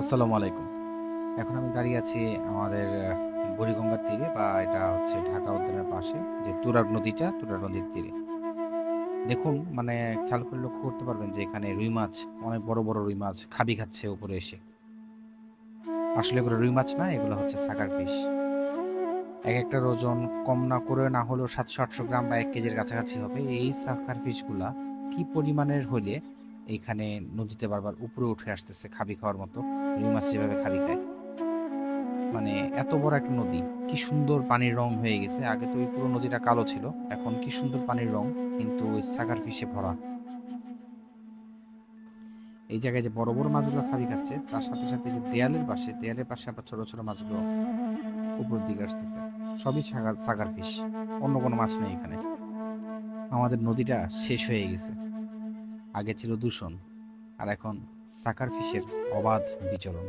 আসসালামু আলাইকুম। এখন আমি দাঁড়িয়ে আছি আমাদের বুড়িগঙ্গার তীরে, বা এটা হচ্ছে ঢাকা উদ্যানের পাশে যে তুরাগ নদীটা, তুরাগ নদীর তীরে। দেখুন, মানে খেয়াল করে লক্ষ্য করতে পারবেন যে এখানে রুই মাছ, অনেক বড় বড় রুই মাছ খাবি খাচ্ছে উপরে এসে। আসলে এগুলো রুই মাছ না, এগুলো হচ্ছে সাকার ফিশ। এক একটার ওজন কম না করে না হলেও 700-800 গ্রাম বা 1 কেজির কাছাকাছি হবে। এই সাকার ফিশগুলা কি পরিমাণের হইলে এইখানে নদীতে বারবার উপরে উঠে আসতেছে খাবি খাওয়ার মতো, রুই মাছ যেভাবে খাবি খায়। মানে এত বড় একটা নদী, কি সুন্দর পানির রং হয়ে গেছে। আগে তো ওই পুরো নদীটা কালো ছিল, এখন কি সুন্দর পানির রং, কিন্তু ওই সাকার ফিশে ভরা। এই জায়গায় যে বড় বড় মাছগুলো খাবি খাচ্ছে, তার সাথে সাথে যে দেয়ালের পাশে আবার ছোট ছোট মাছগুলো উপরের দিকে আসতেছে। সবই সাকার ফিশ, অন্য কোনো মাছ নেই এখানে। আমাদের নদীটা শেষ হয়ে গেছে। আগে ছিল দূষণ, আর এখন সাকার ফিশের অবাধ বিচরণ।